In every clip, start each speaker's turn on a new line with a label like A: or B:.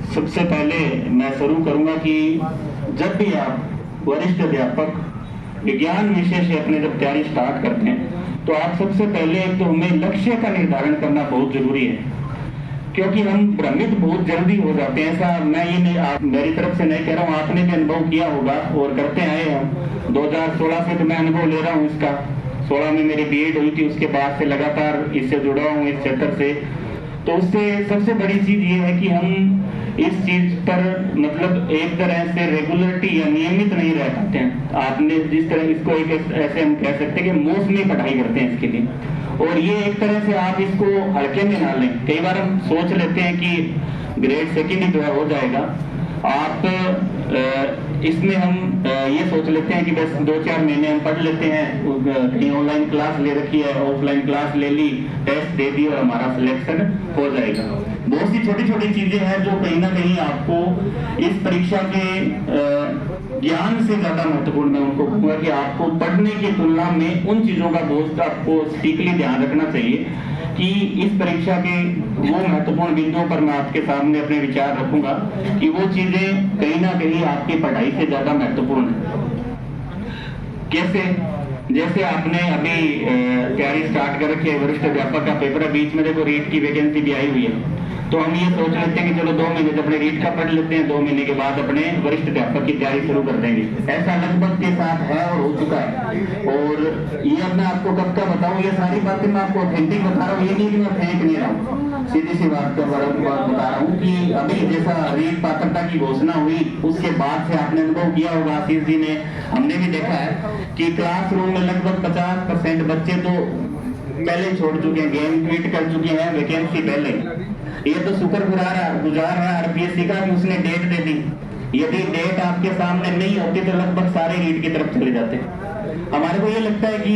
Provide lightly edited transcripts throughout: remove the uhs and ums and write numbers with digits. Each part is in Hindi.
A: सबसे पहले मैं शुरू करूंगा कि जब भी आप वरिष्ठ अध्यापक विज्ञान विषय से अपने जब तैयारी स्टार्ट करते हैं तो आप सबसे पहले एक तो हमें लक्ष्य का निर्धारण करना बहुत जरूरी है, क्योंकि हम भ्रमित बहुत जल्दी हो जाते हैं। ऐसा मैं ये नहीं, आप मेरी तरफ से नहीं कह रहा हूँ, आपने भी अनुभव किया होगा और करते आए हैं। 2016 से तो मैं अनुभव ले रहा हूँ इसका। 16 में मेरी बीएड हुई थी, उसके बाद से लगातार इससे जुड़ा हूँ, इस क्षेत्र से। तो उससे सबसे बड़ी चीज ये है कि हम इस चीज पर मतलब एक तरह से रेगुलरिटी या नियमित नहीं रह पाते हैं। आपने जिस तरह इसको एक ऐसे हम कह सकते हैं कि मौसमी पढ़ाई करते हैं इसके लिए, और ये एक तरह से आप इसको हल्के में ना लें। कई बार हम सोच लेते हैं कि ग्रेड सेकेंड ही जो है हो जाएगा। आप इसमें हम ये सोच लेते हैं कि बस 2-4 महीने हम पढ़ लेते हैं, कहीं ऑनलाइन क्लास ले रखी है, ऑफलाइन क्लास ले ली, टेस्ट दे दी और हमारा सिलेक्शन हो जाएगा। बहुत सी छोटी छोटी चीजें हैं जो कहीं ना कहीं आपको इस परीक्षा के ज्ञान से ज्यादा महत्वपूर्ण मैं उनको कहूँगा कि आपको पढ़ने की तुलना में उन चीजों का बहुत आपको स्ट्रिक्टली ध्यान रखना चाहिए कि इस परीक्षा के वो महत्वपूर्ण बिंदुओं पर मैं आपके सामने अपने विचार रखूंगा कि वो चीजें कहीं ना कहीं आपकी पढ़ाई से ज्यादा महत्वपूर्ण है। कैसे? जैसे आपने अभी तैयारी स्टार्ट कर रखी है, वरिष्ठ अध्यापक का पेपर है, बीच में देखो रीट की वैकेंसी भी आई हुई है, तो हम ये सोच लेते हैं कि चलो 2 महीने अपने रीट का पढ़ लेते हैं, 2 महीने के बाद अपने वरिष्ठ अध्यापक की तैयारी शुरू कर देंगे। ऐसा लगभग के साथ है और हो चुका है। और ये अब मैं आपको कब का बताऊं, ये सारी बातें मैं आपको ऑथेंटिक बता रहा हूँ, ये नहीं कि मैं फेंक नहीं रहा हूँ, सीधी सी बात बता रहा हूँ कि अभी जैसा रीट पात्रता की घोषणा हुई उसके बाद से आपने अनुभव किया होगा, आशीष जी ने, हमने भी देखा है कि क्लासरूम में लगभग 50% बच्चे तो पहले छोड़ चुके हैं, गेम क्विट कर चुके हैं वैकेंसी पहले। ये तो शुक्र गुजार है आरपीएससी का कि उसने डेट दे दी। यदि डेट आपके सामने नहीं होती तो लगभग सारे रीट की तरफ चले जाते। हमारे को ये लगता है कि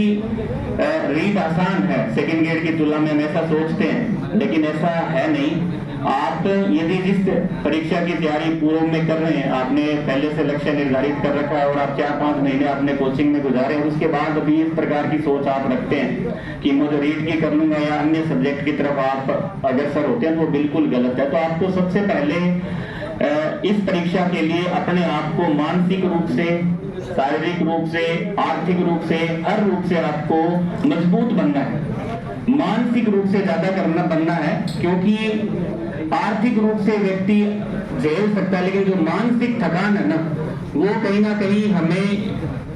A: रीट आसान है सेकंड ग्रेड की तुलना में, हम ऐसा सोचते हैं, लेकिन ऐसा है नहीं। आप यदि जिस परीक्षा की तैयारी पूर्व में कर रहे हैं, आपने पहले से लक्ष्य निर्धारित कर रखा है और आप 4-5 महीने आपने कोचिंग में गुजारे और उसके बाद अभी इस प्रकार की सोच आप रखते हैं कि मुझे रीट की कर लूंगा या अन्य सब्जेक्ट की तरफ आप अग्रसर होते हैं, तो बिल्कुल गलत है। तो आपको सबसे पहले इस परीक्षा के लिए अपने आप को मानसिक रूप से, शारीरिक रूप से, आर्थिक रूप से, हर रूप से आपको मजबूत बनना है। मानसिक रूप से ज्यादा बनना है, क्योंकि आर्थिक रूप से व्यक्ति झेल सकता है, लेकिन जो मानसिक थकान है ना, वो कहीं ना कहीं हमें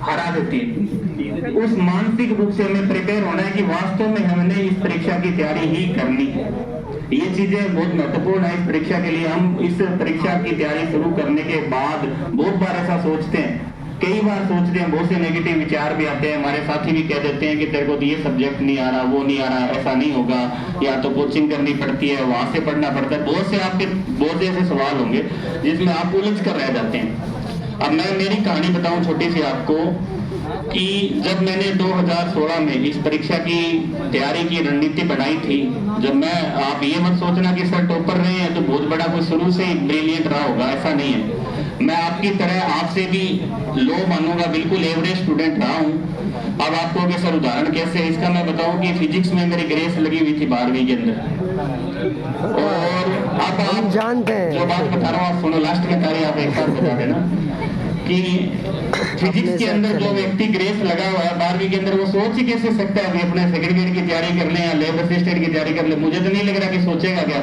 A: हरा देती है। उस मानसिक रूप से हमें प्रिपेयर होना है कि वास्तव में हमने इस परीक्षा की तैयारी ही करनी है। ये चीजें बहुत महत्वपूर्ण है इस परीक्षा के लिए। हम इस परीक्षा की तैयारी शुरू करने के बाद बहुत बार ऐसा सोचते हैं, कई बार सोचते हैं, बहुत से नेगेटिव विचार भी आते हैं, हमारे साथी भी कह देते हैं कि तेरे को तो ये सब्जेक्ट नहीं आ रहा, वो नहीं आ रहा, ऐसा नहीं होगा, या तो कोचिंग करनी पड़ती है, वहां से पढ़ना पड़ता है। बहुत से आपके बहुत ऐसे सवाल होंगे जिसमें आप उलझ कर रह जाते हैं। अब मैं मेरी कहानी बताऊं छोटी सी आपको कि जब मैंने 2016 में इस परीक्षा की तैयारी की रणनीति बनाई थी, जब मैं, आप ये मत सोचना कि सर टॉपर रहे हैं तो बहुत बड़ा कोई शुरू से ब्रिलियंट रहा होगा, ऐसा नहीं है। मैं आपकी तरह आपसे भी लो मानूंगा, बिल्कुल एवरेज स्टूडेंट रहा हूँ। अब आपको कि सर उदाहरण कैसे है इसका मैं बताऊं कि फिजिक्स में मेरी ग्रेस लगी हुई थी 12वीं के अंदर। और अब आप जानते हैं जो बात बता रहा हूँ, आप सुनो, लास्ट में तारीख आप एक बार बता देना कि फिजिक्स के अंदर जो व्यक्ति ग्रेस लगा हुआ है 12वीं के अंदर, वो सोच ही कैसे सकता है कि अपने सेकंड ग्रेड की तैयारी कर ले या लैब असिस्टेंट की तैयारी कर ले। मुझे तो नहीं लग रहा कि सोचेगा क्या।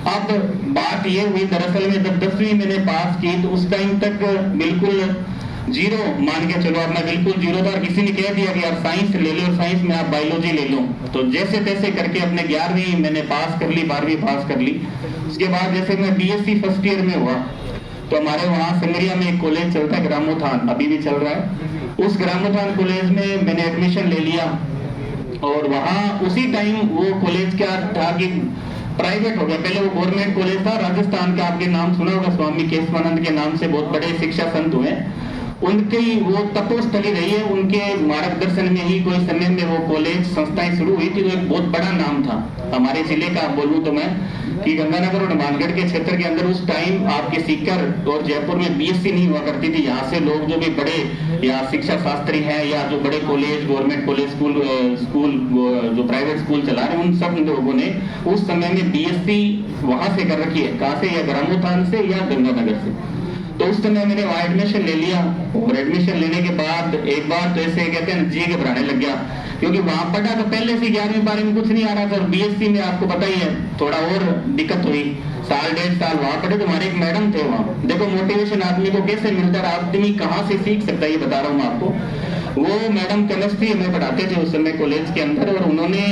A: अब बात ये हुई, दरअसल में जब 10वीं मैंने पास की तो उस टाइम तक बिल्कुल जीरो मान के चलो, अब मैं बिल्कुल जीरो था। किसी ने कह दिया कि यार साइंस ले लो और साइंस में आप बायोलॉजी ले लो, तो जैसे तैसे करके अपने 11वीं मैंने पास कर ली, 12वीं पास कर ली। उसके बाद जैसे मैं बीएससी फर्स्ट ईयर में हुआ तो हमारे वहाँ सिमरिया में एक कॉलेज चलता है ग्रामोत्थान, अभी भी चल रहा है। उस ग्रामोत्थान कॉलेज में मैंने एडमिशन ले लिया और वहाँ उसी टाइम वो कॉलेज क्या था कि प्राइवेट हो गया। पहले वो गवर्नमेंट कॉलेज था, राजस्थान का, आपके नाम सुना होगा, स्वामी केशवानंद के नाम से बहुत बड़े शिक्षा संत हुए। उनकी वो तपोस्थली रही है, उनके मार्गदर्शन में ही कोई समय में वो कॉलेज संस्थाएं शुरू हुई थी। तो एक बहुत बड़ा नाम था हमारे जिले का, बोलूं तो मैं कि गंगानगर और हनुमानगढ़ के क्षेत्र के अंदर उस टाइम आपके सीकर और जयपुर में बीएससी नहीं हुआ करती थी। यहाँ से लोग जो भी बड़े या शिक्षा शास्त्री हैं या जो बड़े कॉलेज, गवर्नमेंट कॉलेज, स्कूल जो प्राइवेट स्कूल चला रहे हैं, उन सब लोगों ने उस समय में बीएससी वहां से कर रखी है। कहाँ से? या ग्रामोत्थान से या गंगानगर से। तो उस समय मैंने वहां एडमिशन ले लिया और एडमिशन लेने के बाद एक बार तो ऐसे कहते हैं जी घबराने लग गया, क्योंकि वहां पढ़ा तो पहले से 11वीं 12वीं में कुछ नहीं आ रहा था। और बीएससी में आपको पता ही है थोड़ा और दिक्कत हुई। साल 1.5 साल वहां पढ़े तो हमारे एक मैडम थे वहां। देखो मोटिवेशन आदमी को कैसे मिलता है, आदमी कहाँ से सीख सकता है, ये बता रहा हूँ मैं आपको। वो मैडम केमिस्ट्री हमें पढ़ाते थे उस समय कॉलेज के अंदर, और उन्होंने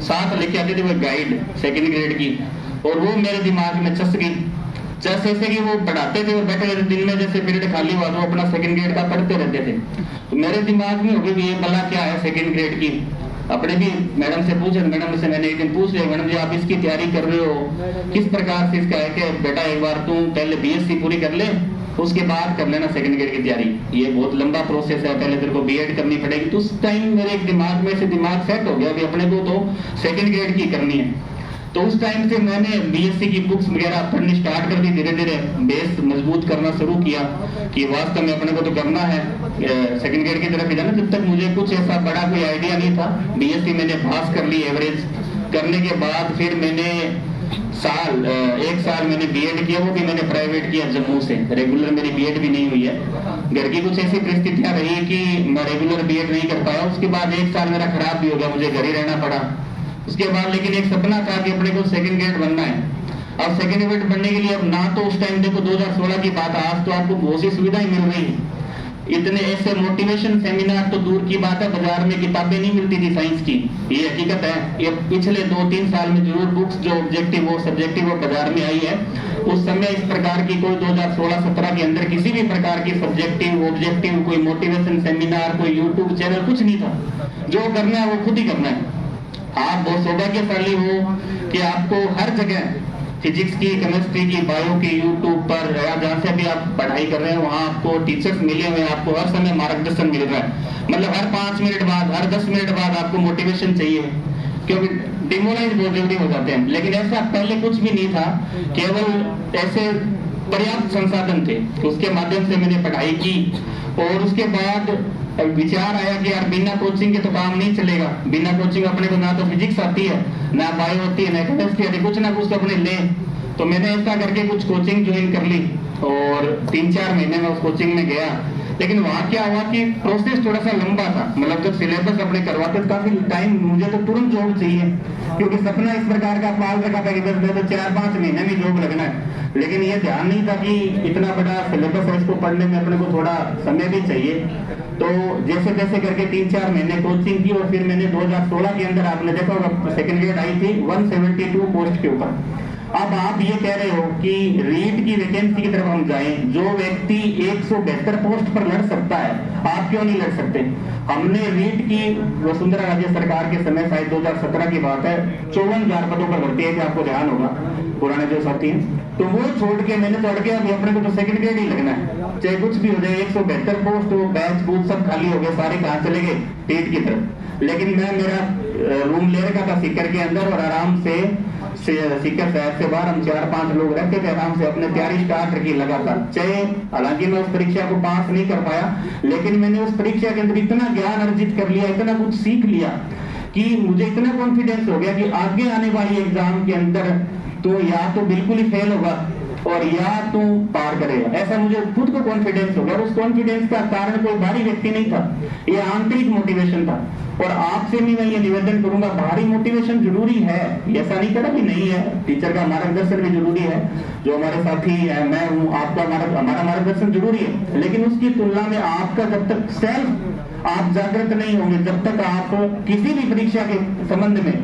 A: साथ लेके आते थे वो गाइड 2nd ग्रेड की, और वो मेरे दिमाग में चस गई। जैसे कि वो पढ़ाते थे और बैठे रहते, दिन में जैसे पीरियड खाली हुआ तो अपना 2nd ग्रेड का पढ़ते रहते थे। तो मेरे दिमाग में हो गई ये भला क्या है 2nd ग्रेड की। अपने भी मैडम से पूछे, मैडम से मैंने एक दिन पूछ लिया, मैडम जी आप इसकी तैयारी कर रहे हो, किस प्रकार से इसका है कि बेटा एक बार तू पहले बीएससी पूरी कर ले, उसके बाद कर लेना 2nd ग्रेड की तैयारी, ये बहुत लंबा प्रोसेस है, पहले तेरे को बीएड करनी पड़ेगी। तो उस टाइम मेरे एक दिमाग में से दिमाग सेट हो गया कि अपने को तो 2nd ग्रेड की करनी है। तो उस टाइम से मैंने बीएससी की बुक्स वगैरह पढ़नी स्टार्ट कर दी, धीरे धीरे बेस मजबूत करना शुरू किया कि वास्तव में अपने को तो करना है 2nd ग्रेड की तरफ जाना। जब तक मुझे कुछ ऐसा बड़ा कोई आइडिया नहीं था, बीएससी मैंने पास कर ली एवरेज करने के बाद, फिर मैंने 1 साल मैंने बीएड किया, वो भी मैंने प्राइवेट किया जम्मू से, रेगुलर मेरी बीएड भी नहीं हुई है। घर की कुछ ऐसी परिस्थितियां रही कि मैं रेगुलर बीएड नहीं कर पाया। उसके बाद 1 साल मेरा खराब भी हो गया, मुझे घर ही रहना पड़ा। उसके बाद लेकिन एक सपना था कि अपने को 2nd ग्रेड बनना है। अब 2nd ग्रेड बनने के लिए अब ना तो उस टाइम देखो 2016 की बात है, आज तो आपको बहुत सी सुविधाएं मिल रही है। इतने ऐसे मोटिवेशन सेमिनार तो दूर की बात है, बाजार में किताबें नहीं मिलती थी साइंस की, ये हकीकत है। ये पिछले 2-3 साल में जरूर बुक्स जो ऑब्जेक्टिव और सब्जेक्टिव वो बाजार में आई है। उस समय इस प्रकार की कोई 2016-17 के अंदर किसी भी प्रकार की सब्जेक्टिव ऑब्जेक्टिव कोई मोटिवेशन सेमिनार कोई यूट्यूब चैनल कुछ नहीं था। जो करना है वो खुद ही करना है। आप बहुत सौभाग्यशाली हो कि आपको हर जगह फिजिक्स की, केमिस्ट्री की, बायो की यूट्यूब पर या जहाँ से भी आप पढ़ाई कर रहे हैं वहाँ आपको टीचर्स मिले हुए हैं, आपको हर समय मार्गदर्शन मिल रहा है। मतलब हर 5 मिनट बाद, हर 10 मिनट बाद आपको मोटिवेशन चाहिए, क्योंकि डिमोरलाइज बहुत जल्दी हो जाते हैं। लेकिन ऐसा पहले कुछ भी नहीं था, केवल ऐसे पर्याप्त संसाधन थे। उसके माध्यम से मैंने पढ़ाई की और उसके बाद विचार आया कि यार बिना कोचिंग के तो काम नहीं चलेगा। बिना कोचिंग अपने को ना तो फिजिक्स आती है, ना बायो होती है, ना केमिस्ट्री आती है, कुछ ना कुछ तो अपने ले। तो मैंने ऐसा करके कुछ कोचिंग ज्वाइन कर ली और 3-4 महीने में उस कोचिंग में गया। लेकिन वहाँ क्या हुआ कि प्रोसेस थोड़ा सा लंबा था। मतलब जब सिलेबस अपने करवाते तो काफी टाइम, मुझे तो तुरंत जॉब चाहिए, क्योंकि सपना इस प्रकार का पाल रखा था कि बस 4-5 महीने में जॉब लगना है। लेकिन ये ध्यान नहीं था कि इतना बड़ा सिलेबस है, इसको पढ़ने में अपने को थोड़ा समय भी चाहिए। तो जैसे तैसे करके 3-4 महीने कोचिंग की और फिर मैंने 2016 के अंदर, आपने देखा होगा 2nd ग्रेड आई थी 172 पोस्ट के ऊपर। अब आप ये कह रहे हो कि रीट की वैकेंसी की तरफ हम जाएं, जो व्यक्ति 172 पोस्ट पर लड़ सकता है, आप क्यों नहीं लड़ सकते? हमने रीट की वसुंधरा राज्य सरकार के समय, शायद 2017 की बात है, 54,000 पदों पर भर्ती है, कि आपको ध्यान होगा पुराने जो साथी हैं। तो वो छोड़ के मैंने छोड़ के अभी अपने को तो 2nd ग्रेड ही लगना है, चाहे कुछ भी हो जाए। 172 पोस्ट, वो बैच बूथ सब खाली हो गए, सारे कहाँ चले गए? रीट की तरफ। लेकिन मैं मेरा रूम ले रखा था सीकर के अंदर और आराम से सीकर शहर से बाहर हम 4-5 लोग रहते थे, आराम से अपने तैयारी स्टार्ट रखी लगातार। चाहे हालांकि मैं उस परीक्षा को पास नहीं कर पाया, लेकिन मैंने उस परीक्षा के अंदर इतना ज्ञान अर्जित कर लिया, इतना कुछ सीख लिया कि मुझे इतना कॉन्फिडेंस हो गया कि आगे आने वाली एग्जाम के अंदर तो या तो बिल्कुल ही फेल होगा और या तो पार करेगा। ऐसा मुझे खुद को कॉन्फिडेंस हो गया। उस कॉन्फिडेंस का कारण कोई बाहरी व्यक्ति नहीं था, ये आंतरिक मोटिवेशन था। और आपसे भी मैं ये निवेदन करूंगा, बाहरी मोटिवेशन जरूरी है, ऐसा नहीं करा कि नहीं है। टीचर का मार्गदर्शन भी जरूरी है, जो हमारे साथी है, मैं हूँ, आपका हमारा मार्गदर्शन जरूरी है। लेकिन उसकी तुलना में आपका जब तक सेल्फ आप जागृत नहीं होंगे, जब तक आप किसी भी परीक्षा के संबंध में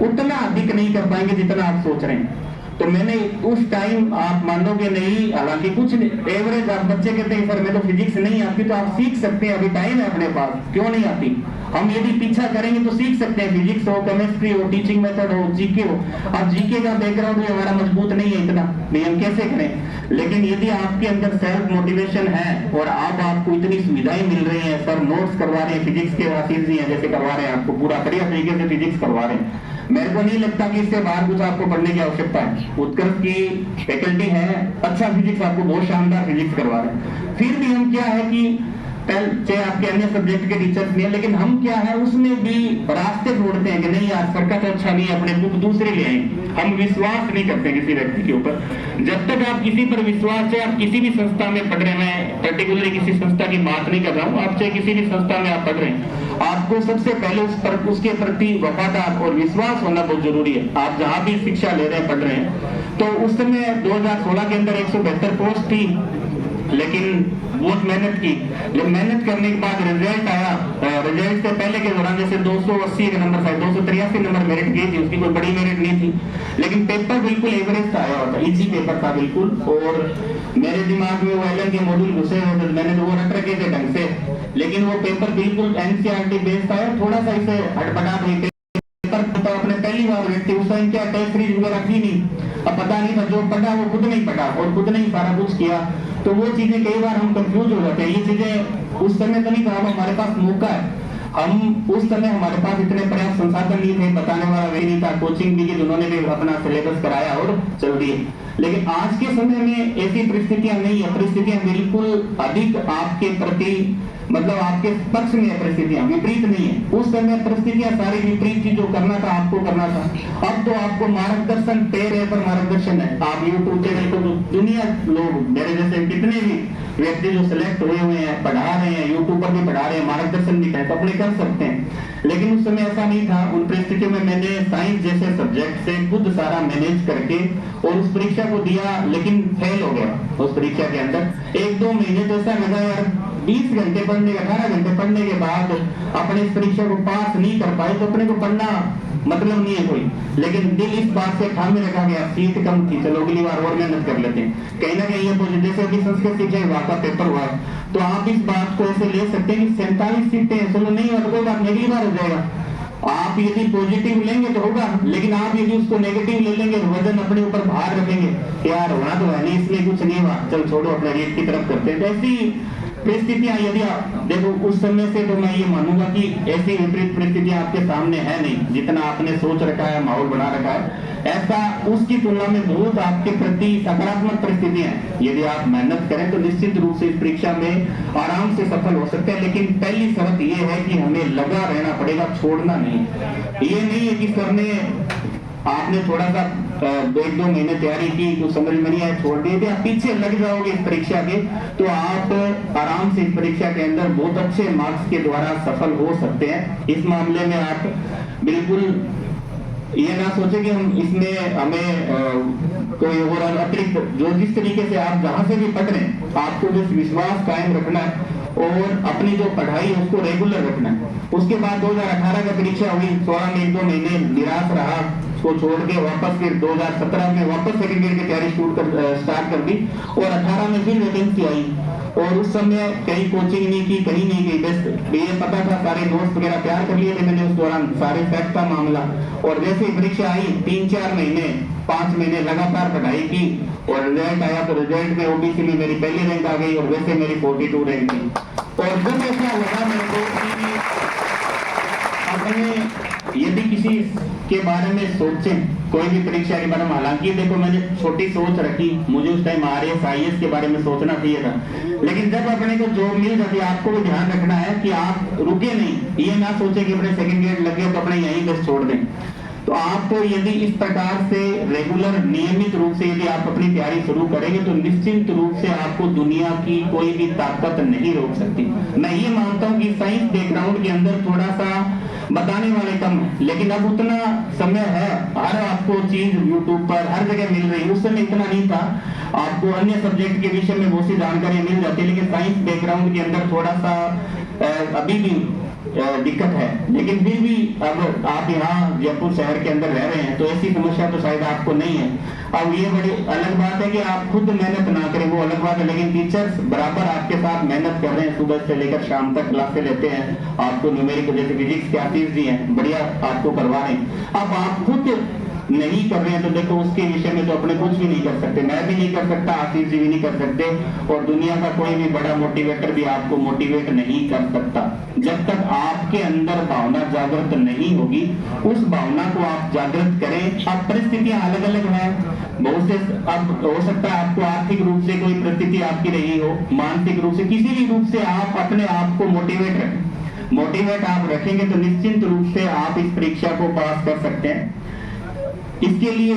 A: उतना अधिक नहीं कर पाएंगे जितना आप सोच रहे हैं। तो मैंने उस टाइम, आप मानोगे नहीं, हालांकि कुछ एवरेज आप बच्चे कहते हैं सर मैं तो फिजिक्स नहीं आती, तो आप सीख सकते हैं, अभी टाइम है अपने पास, क्यों नहीं आती? हम यदि पीछा करेंगे तो सीख सकते हैं, फिजिक्स हो, केमिस्ट्री हो, टीचिंग मेथड हो, जीके हो। अब जीके का बैकग्राउंड भी हमारा मजबूत नहीं है इतना, नहीं हम कैसे करें। लेकिन यदि आपके अंदर सेल्फ मोटिवेशन है और आपको इतनी सुविधाएं मिल रही हैं, सर नोट्स करवा रहे हैं, फिजिक्स के आशीष जी हैं जैसे करवा रहे हैं, आपको पूरा बढ़िया तरीके से फिजिक्स करवा रहे हैं, मेरे को नहीं लगता कि इससे बाहर कुछ आपको पढ़ने की आवश्यकता है। उत्कर्ष की फैकल्टी है, अच्छा फिजिक्स आपको बहुत शानदार फिजिक्स करवा रहे हैं। फिर भी हम क्या है कि चाहे आपके अन्य सब्जेक्ट के टीचर्स भी हैं, लेकिन हम क्या है उसमें भी रास्ते ढूंढते हैं कि नहीं यार सर का तो अच्छा नहीं है, अपने बुक दूसरे ले आएंगे। हम विश्वास नहीं करते किसी व्यक्ति के ऊपर। जब तक आप किसी पर विश्वास है, आप किसी भी संस्था में पढ़ रहे हैं, पर्टिकुलरली किसी संस्था की बात नहीं कर रहा हूँ, आप चाहे किसी भी संस्था में आप पढ़ रहे हैं, आपको सबसे पहले उसके प्रति वफादार और विश्वास होना बहुत जरूरी है। आप जहाँ भी शिक्षा ले रहे हैं, पढ़ रहे हैं, तो उस समय 2016 के अंदर 172 पोस्ट थी, लेकिन बहुत मेहनत की। जब मेहनत करने के बाद रिजल्ट आया, रिजल्ट से पहले के दौरान जैसे 280 के नंबर था, 283 नंबर मेरिट गई थी, उसकी कोई बड़ी मेरिट नहीं थी, लेकिन पेपर बिल्कुल एवरेज आया होता, इजी पेपर था बिल्कुल। और मेरे दिमाग में वो एलन के मॉड्यूल घुसे हुए थे, मैंने तो वो रट रखे थे ढंग से, लेकिन वो पेपर बिल्कुल एनसीईआरटी बेस्ड आया, थोड़ा सा इसे हटपटा नहीं पेपर तो अपने पहली बार व्यक्ति उस टाइम क्या टेस्ट सीरीज वगैरह थी नहीं, अब पता नहीं था, जो पढ़ा वो खुद नहीं पढ़ा और खुद नहीं सारा कुछ किया, तो वो चीजें कई बार हम कंफ्यूज हो जाते हैं। ये चीजें उस समय तो नहीं था, हमारे पास मौका है, हम उस समय हमारे पास इतने पर्याप्त संसाधन नहीं थे, बताने वाला वे नहीं था, कोचिंग भी की उन्होंने भी अपना सिलेबस कराया और चल दिए। लेकिन आज के समय में ऐसी परिस्थितियां नहीं है, परिस्थितियां बिल्कुल अधिक आपके प्रति मतलब आपके पक्ष में परिस्थितियां, विपरीत नहीं है। उस समय परिस्थितियां सारी विपरीत थी, जो करना था आपको करना था। अब तो आपको मार्गदर्शन पैर पर मार्गदर्शन है। आप यूट्यूब चैनल को दुनिया लोग मेरे जैसे कितने भी व्यक्ति जो सिलेक्ट हुए हैं, पढ़ा रहे हैं, यूट्यूब पर भी पढ़ा रहे हैं, मार्गदर्शन भी है, तो अपने कर सकते हैं। लेकिन उस समय ऐसा नहीं था। उन परिस्थितियों में मैंने साइंस जैसे सब्जेक्ट से खुद सारा मैनेज करके और उस परीक्षा को दिया, लेकिन फेल हो गया उस परीक्षा के अंदर। 1-2 महीने तो ऐसा लगा यार 20 घंटे पढ़ने, 18 घंटे पढ़ने के बाद अपने इस परीक्षा को पास नहीं कर पाए तो अपने को पढ़ना मतलब नहीं है कोई। लेकिन दिल इस बात से ठान में रखा गया, सीट कम थी, चलो अगली बार और मेहनत कर लेते हैं। कहीं ना कहीं ये जैसे अभी संस्कृत शिक्षा विभाग का पेपर हुआ, तो आप इस बात को ऐसे ले सकते हैं कि 47 सीटें, चलो नहीं और कोई बात, अगली बार हो जाएगा। आप यदि पॉजिटिव लेंगे तो होगा, लेकिन आप यदि उसको नेगेटिव ले लेंगे, वजन अपने ऊपर भार रखेंगे, यार होना तो है नहीं, इसलिए कुछ नहीं हुआ, चल छोड़ो, अपने रेट की तरफ करते हैं। ऐसी परिस्थितियां यदि आप देखो उस समय से, तो मैं ये मानूंगा कि ऐसी विपरीत परिस्थितियां आपके सामने है नहीं। जितना आपने सोच रखा है, माहौल बना रखा है, ऐसा उसकी तुलना में बहुत आपके प्रति सकारात्मक परिस्थितियां हैं। यदि आप मेहनत करें तो निश्चित रूप से इस परीक्षा में आराम से सफल हो सकते हैं। लेकिन पहली शर्त ये है कि हमें लगा रहना पड़ेगा, छोड़ना नहीं। ये नहीं है कि सर ने आपने थोड़ा सा 1-2 महीने तैयारी की, कुछ समझ में नहीं आया, छोड़ दिए थे, आप पीछे लग जाओगे इस परीक्षा के, तो आप आराम से इस परीक्षा के अंदर बहुत अच्छे मार्क्स के द्वारा सफल हो सकते हैं। इस मामले में आप बिल्कुल ये ना सोचे कि हम इसमें हमें कोई और अतिरिक्त, जो जिस तरीके से आप जहां से भी पढ़ रहे हैं, आपको बस विश्वास कायम रखना है और अपनी जो पढ़ाई है उसको रेगुलर रखना है। उसके बाद 2018 का परीक्षा हुई, 16 में 1-2 महीने निराश रहा, को छोड़ के वापस फिर 2017 में वापस सेकंड ईयर की तैयारी स्टार्ट कर दी और 18 में फिर वैकेंसी आई। और उस समय कहीं कोचिंग नहीं की, कहीं नहीं गई, बस ये पता था, सारे नोट्स वगैरह तैयार कर लिए थे मैंने उस दौरान, सारे फैक्ट का मामला। और जैसे ही परीक्षा आई 3-4 महीने 5 महीने लगातार पढ़ाई की और रिजल्ट आया, तो रिजल्ट में ओबीसी में मेरी पहली रैंक आ गई और वैसे मेरी 42 रैंक थी। और जब ऐसा लगा मेरे को कि अपने यदि किसी के बारे में सोचें, कोई भी परीक्षा के बारे में, हालांकि देखो मैंने छोटी सोच रखी, मुझे उस टाइम आरएएस आईएएस के बारे में सोचना चाहिए था, लेकिन जब अपने को जॉब मिल जाती है, आपको भी ध्यान रखना है कि आप रुके नहीं, ये ना सोचे कि अपने सेकंड ग्रेड लग गए तो अपने यहीं बस छोड़ दें। तो आप यदि इस प्रकार से रेगुलर नियमित रूप से यदि आप अपनी तैयारी शुरू करेंगे, तो निश्चित रूप से आपको दुनिया की कोई भी ताकत नहीं रोक सकती। मैं ये मानता हूँ कि साइंस बैकग्राउंड के अंदर थोड़ा सा बताने वाले कम है, लेकिन अब उतना समय है, हर आपको चीज यूट्यूब पर हर जगह मिल रही है। उस समय इतना नहीं था, आपको अन्य सब्जेक्ट के विषय में बहुत सी जानकारी मिल जाती है, लेकिन साइंस बैकग्राउंड के अंदर थोड़ा सा अभी भी दिक्कत है। लेकिन फिर भी अब आप यहाँ जयपुर शहर के अंदर रह रहे हैं, तो ऐसी समस्या तो शायद आपको नहीं है। अब ये बड़ी अलग बात है कि आप खुद मेहनत ना करें, वो अलग बात है, लेकिन टीचर्स बराबर आपके साथ मेहनत कर रहे हैं, सुबह से लेकर शाम तक क्लासें लेते हैं, आपको न्यूमेरिकल जैसे फिजिक्स के आशीष जी हैं, बढ़िया आपको करवा रहे हैं। अब आप खुद नहीं कर रहे हैं तो देखो उसके विषय में तो अपने कुछ भी नहीं कर सकते, मैं भी नहीं कर सकता, आशीष जी भी नहीं कर सकते, और दुनिया का कोई भी बड़ा मोटिवेटर भी आपको मोटिवेट नहीं कर सकता। जब तक आपके अंदर भावना जागृत नहीं होगी, उस भावना को आप जागृत करें। अब परिस्थितियां अलग अलग हैं, बहुत से, अब हो सकता है आपको आर्थिक रूप से कोई परिस्थिति आपकी रही हो, मानसिक रूप से, किसी भी रूप से आप अपने आप को मोटिवेट रखें। मोटिवेट आप रखेंगे तो निश्चित रूप से आप इस परीक्षा को पास कर सकते हैं। इसके लिए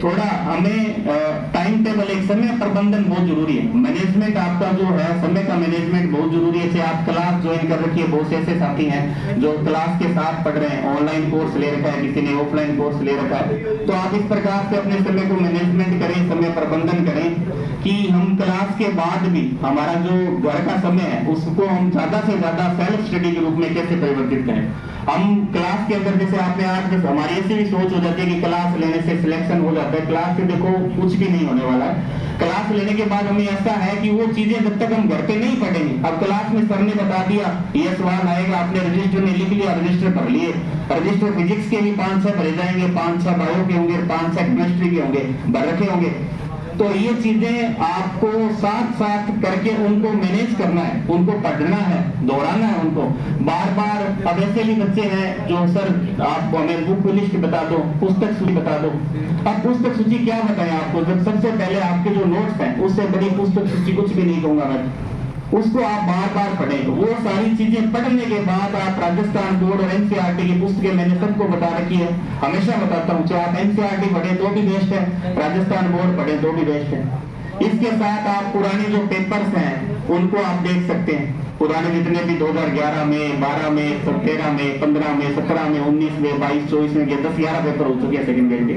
A: थोड़ा हमें टाइम टेबल, एक समय प्रबंधन बहुत जरूरी है। मैनेजमेंट आपका जो है, समय का मैनेजमेंट बहुत जरूरी है। जैसे आप क्लास ज्वाइन कर रखी है, बहुत से ऐसे साथी हैं जो क्लास के साथ पढ़ रहे हैं, ऑनलाइन कोर्स ले रखा है, किसी ने ऑफलाइन कोर्स ले रखा है, तो आप इस प्रकार से अपने समय को मैनेजमेंट करें, समय प्रबंधन करें कि हम क्लास के बाद भी हमारा जो घर का समय है उसको हम ज्यादा से ज्यादा सेल्फ स्टडी के रूप में कैसे परिवर्तित करें। हम क्लास के अंदर, जैसे आपने आज हमारी ऐसी भी सोच हो जाती है कि क्लास लेने से सिलेक्शन हो जाता है, क्लास से देखो कुछ भी नहीं होने वाला है। क्लास लेने के बाद हमें ऐसा है कि वो चीजें जब तक हम घर पे नहीं पढ़ेंगे, अब क्लास में सर ने बता दिया ये सवाल आएगा, आपने रजिस्टर में लिख लिया, रजिस्टर भर लिए, रजिस्टर फिजिक्स के भी 5-6 भरे जाएंगे, 5-6 बायो के होंगे, 5-6 केमिस्ट्री के होंगे, भर रखे होंगे। तो ये चीजें आपको साथ साथ करके उनको मैनेज करना है, उनको पढ़ना है, दोहराना है उनको बार बार। अब ऐसे भी बच्चे हैं जो सर आपको हमें बुक लिस्ट बता दो, पुस्तक सूची बता दो। अब पुस्तक सूची क्या बताएं आपको, जब सबसे पहले आपके जो नोट्स हैं उससे बड़ी पुस्तक सूची कुछ भी नहीं कहूंगा मैं, उसको आप बार बार पढ़ें। वो सारी चीजें पढ़ने के बाद आप राजस्थान बोर्ड और एनसीईआरटी की पुस्तकें मैंने सबको बता रखी है, हमेशा बताता हूँ, चाहे आप एनसीईआरटी पढ़ें तो भी बेस्ट है, राजस्थान बोर्ड पढ़ें तो भी बेस्ट है। इसके साथ आप पुराने जो पेपर्स हैं उनको आप देख सकते हैं, पुराने जितने भी 2011 में, 12 में, 13 में, 15 में, 17 में, 19 में, 22, 24 में, 10-11 पेपर हो चुके हैं सेकंड ग्रेड के,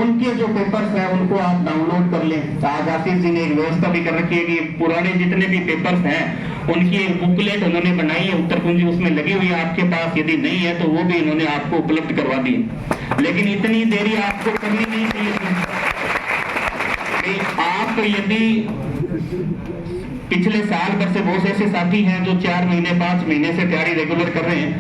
A: उनके जो पेपर्स हैं उनको आप डाउनलोड कर लें। आज आशीष जी ने एक व्यवस्था भी कर रखी है कि पुराने जितने भी पेपर्स हैं उनकी एक बुकलेट उन्होंने बनाई है, उत्तर कुंजी उसमें लगी हुई है, आपके पास यदि नहीं है तो वो भी इन्होंने आपको उपलब्ध करवा दी। लेकिन इतनी देरी आपको करनी नहीं चाहिए। आप यदि पिछले साल भर से बहुत ऐसे साथी हैं जो 4 महीने 5 महीने से तैयारी रेगुलर कर रहे हैं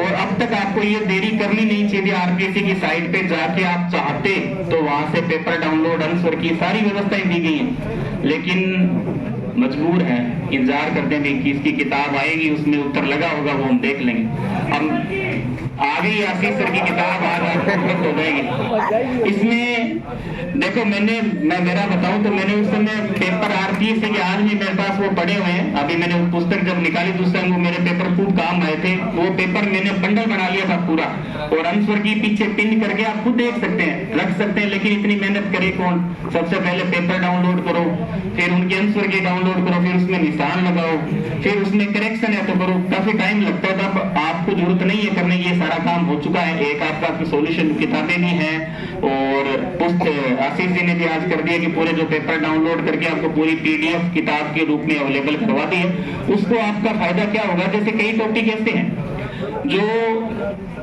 A: और अब तक आपको ये देरी करनी नहीं चाहिए। आरपीएससी की साइट पे जाके आप चाहते तो वहां से पेपर डाउनलोड, आंसर की सारी व्यवस्थाएं दी गई हैं, लेकिन मजबूर हैं, इंतजार करते हैं कि इसकी किताब आएगी, उसमें उत्तर लगा होगा, वो हम देख लेंगे। हम आ गई आशीष सर की किताब, आज हो जाएगी। इसमें देखो मैं मेरा बताऊं तो मैंने उस समय पेपर आरपीएससी के आज भी मेरे पास वो पड़े हुए हैं। अभी मैंने वो पुस्तक जब निकाली तो उस टाइम वो मेरे पेपर खूब काम आए थे, वो पेपर मैंने बंडल बना लिया था पूरा, और आंसर की पीछे पिन करके आप खुद देख सकते हैं, रख सकते हैं। लेकिन इतनी मेहनत करे कौन? सबसे पहले पेपर डाउनलोड करो, फिर उनके आंसर के डाउनलोड करो, फिर उसमें निशान लगाओ, फिर उसमें करेक्शन है तो करो, काफी टाइम लगता है। तब आपको जरूरत नहीं है करने की, सारा काम हो चुका है। एक आपका सॉल्यूशन किताबें भी हैं और आशीष जी ने भी आज कर दिया कि पूरे जो पेपर डाउनलोड करके आपको पूरी पीडीएफ किताब के रूप में अवेलेबल करवा दी है। उसको आपका फायदा क्या होगा, जैसे कई टॉपिक ऐसे हैं जो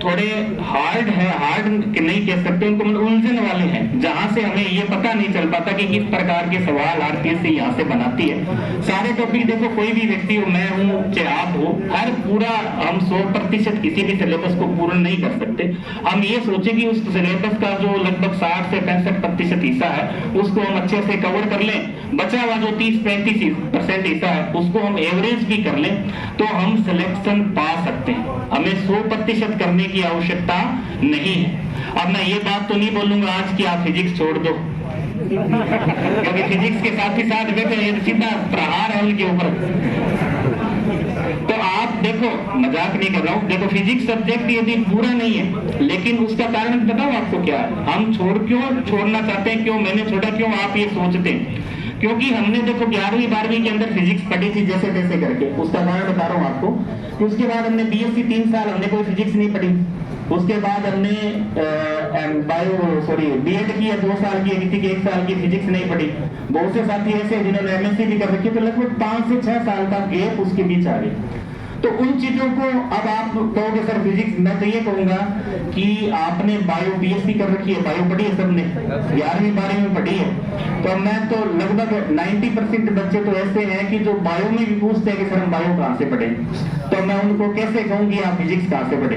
A: थोड़े हार्ड है, हार्ड नहीं कह सकते उनको, मतलब उलझन वाले हैं, जहां से हमें ये पता नहीं चल पाता कि किस प्रकार के सवाल आरपीएससी यहाँ से बनाती है। सारे टॉपिक देखो, कोई भी व्यक्ति हो, मैं हूँ चाहे आप हो, हर पूरा हम 100% किसी भी सिलेबस को पूर्ण नहीं कर सकते। हम ये सोचे कि उस सिलेबस का जो लगभग 60 से 65% हिस्सा है उसको हम अच्छे से कवर कर लें, बचा हुआ जो 30-35% हिस्सा है उसको हम एवरेज भी कर लें तो हम सिलेक्शन पा सकते हैं। हमें 100% करने की आवश्यकता नहीं है। अब मैं ये बात तो नहीं बोलूंगा आज की आप फिजिक्स छोड़ दो, क्योंकि फिजिक्स के साथ ही साथ बैठे सीधा प्रहार है उनके ऊपर। तो आप देखो, मजाक नहीं कर रहा हूँ, देखो फिजिक्स सब्जेक्ट यदि पूरा नहीं है, लेकिन उसका कारण बताओ आपको क्या है, हम क्यों छोड़ना चाहते हैं, क्यों मैंने छोड़ा, क्यों आप ये सोचते हैं? क्योंकि हमने देखो 11वीं 12वीं के अंदर फिजिक्स पढ़ी थी जैसे तैसे करके, उसका कारण बता रहा हूँ आपको कि उसके बाद हमने बीएससी 3 साल हमने कोई फिजिक्स नहीं पढ़ी, उसके बाद हमने बीएड की है 2 साल की, किसी की 1 साल की फिजिक्स नहीं पढ़ी। बहुत से साथी ऐसे जिन्होंने एमएससी भी कर रखी, तो लगभग 5 से 6 साल का गैप उसके बीच आ गया। तो उन चीजों को अब आप कहोगे सर फिजिक्स, मैं तो ये कहूंगा कि आपने बायो बीएससी कर रखी है, बायो पढ़ी है सबने, 11वीं 12वीं में पढ़ी है, तो मैं तो लगभग 90% बच्चे तो ऐसे हैं कि जो बायो में भी पूछते हैं कि सर हम बायो कहाँ से पढ़े, तो मैं उनको कैसे कहूंगी आप फिजिक्स कहाँ से पढ़े?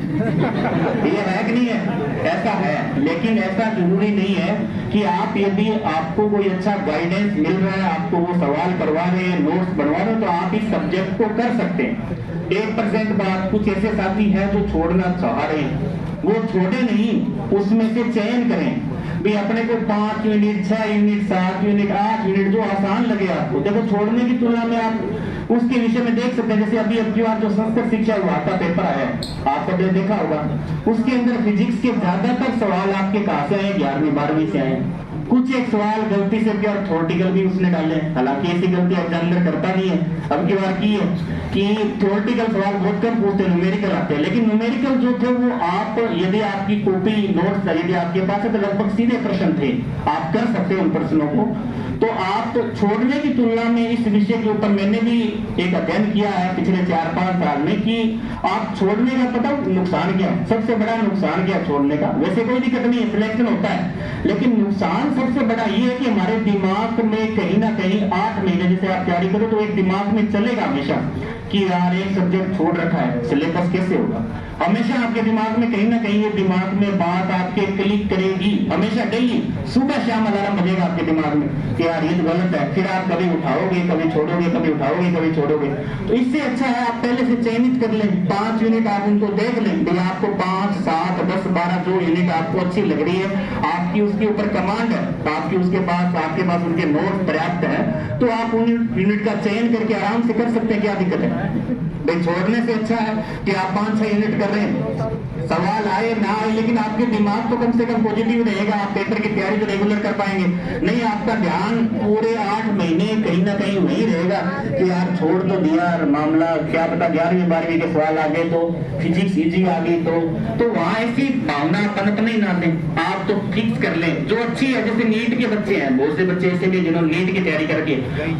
A: ये है कि नहीं है? ऐसा है, लेकिन ऐसा जरूरी नहीं है कि आप, यदि आपको कोई अच्छा गाइडेंस मिल रहा है, आपको वो सवाल करवा रहे हैं, नोट्स बनवा रहे हैं, तो आप इस सब्जेक्ट को कर सकते हैं। 1% बात, कुछ ऐसे साथी हैं जो छोड़ना चाह रहे हैं, वो छोड़े नहीं, उसमें से चयन करें भी अपने को 5 यूनिट, 6 यूनिट, 7 यूनिट, 8 यूनिट जो आसान लगे आपको। देखो छोड़ने की तुलना में आप उसके विषय में देख सकते हैं, जैसे अभी अब की बार जो संस्कृत शिक्षा विभाग का पेपर आया है, आप सबने देखा होगा, उसके अंदर फिजिक्स के ज्यादातर सवाल आपके कहां से आए? 11वीं 12वीं से आए। कुछ एक सवाल गलती से किया और थ्योरेटिकल भी उसने डाले, हालांकि ऐसी गलती एग्जामिनर करता नहीं है, अब की बार की है कि थ्योरेटिकल सवाल बहुत कम पूछते, न्यूमेरिकल आते हैं, लेकिन न्यूमेरिकल जो थे वो आप, यदि आपकी कॉपी नोट्स यदि आपके पास है तो लगभग सीधे प्रश्न थे, आप कर सकते हैं उन प्रश्नों को। तो आप छोड़ने की तुलना में इस विषय के ऊपर मैंने भी एक अध्ययन किया है पिछले 4-5 साल में कि आप छोड़ने का पता नुकसान क्या है, सबसे बड़ा नुकसान क्या छोड़ने का? वैसे कोई दिक्कत नहीं है, सिलेक्शन होता है, लेकिन नुकसान सबसे बड़ा ये है कि हमारे दिमाग में कहीं ना कहीं 8 महीने जैसे आप तैयारी करो तो एक दिमाग में चलेगा हमेशा कि यार एक सब्जेक्ट छोड़ रखा है, सिलेबस कैसे होगा? हमेशा आपके दिमाग में कहीं ना कहीं ये दिमाग में बात आपके क्लिक करेगी, हमेशा डेली सुबह शाम अलार्म बजेगा आपके दिमाग में कि यार ये तो गलत है, फिर आप कभी उठाओगे, कभी छोड़ोगे, कभी उठाओगे, कभी छोड़ोगे। तो इससे अच्छा है आप पहले से चयनित कर लें, 5 यूनिट आप उनको देख लें, तो आपको 5, 7, 10, 12 जो यूनिट आपको अच्छी लग रही है, आपकी उसके ऊपर कमांड है, आपकी उसके पास, आपके पास उनके नोट पर्याप्त है, तो आप उन यूनिट का चयन करके आराम से कर सकते हैं। क्या दिक्कत है भाई? छोड़ने से अच्छा है कि आप 5-6 यूनिट कर रहे हैं, सवाल आए ना आए, लेकिन आपके दिमाग तो कम से कम पॉजिटिव रहेगा, आप पेपर की तैयारी तो रेगुलर कर पाएंगे। नहीं, आपका ध्यान पूरे 8 महीने कहीं ना कहीं वही रहेगा कि यार छोड़ तो दिया, मामला क्या पता 11वीं 12वीं के सवाल आ गए तो, फिजिक्स इजी आ गई तो वहां ऐसी भावना पनप नहीं ना दें, आप तो फिक्स कर लें जो अच्छी है। जैसे नीट के बच्चे हैं, बहुत से बच्चे ऐसे भी जिन्होंने नीट की तैयारी करके,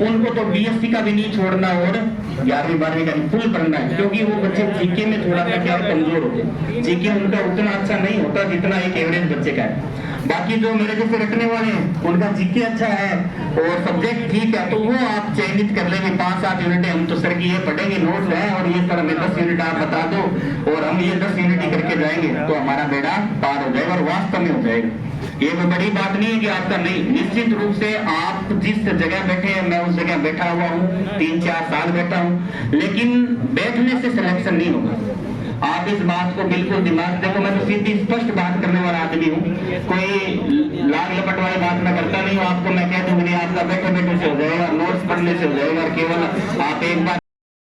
A: उनको तो बीएससी का भी नहीं छोड़ना और 11वीं 12वीं का फुल करना है, क्योंकि वो बच्चे जीके में थोड़ा सा क्या कमजोर होते, जीके उनका उतना अच्छा नहीं होता जितना एक एवरेज बच्चे का है। बाकी जो मेरे जैसे रखने वाले हैं उनका जीके अच्छा है और सब्जेक्ट ठीक है, तो वो आप चयनित कर लेंगे 5-7 यूनिट, हम तो सर की ये पढ़ेंगे, नोट्स है और ये सर हमें 10 यूनिट आप बता दो और हम ये 10 यूनिट ही करके जाएंगे, तो हमारा बेड़ा पार हो जाएगा और वास्तव में हो जाएगा। ये कोई बड़ी बात नहीं है कि आपका नहीं, निश्चित रूप से आप जिस जगह बैठे हैं, मैं उस जगह बैठा हुआ हूँ, 3-4 साल बैठा हूँ, लेकिन बैठने से सिलेक्शन नहीं होगा। आप इस बात को बिल्कुल दिमाग, देखो मैं तो सीधी स्पष्ट बात करने वाला आदमी हूँ, कोई लाग लपट वाली बात मैं करता नहीं हूँ। आपको मैं कह दूंगी आपका बैठे बैठे से हो जाएगा, नोट्स पढ़ने से हो जाएगा, केवल आप एक बार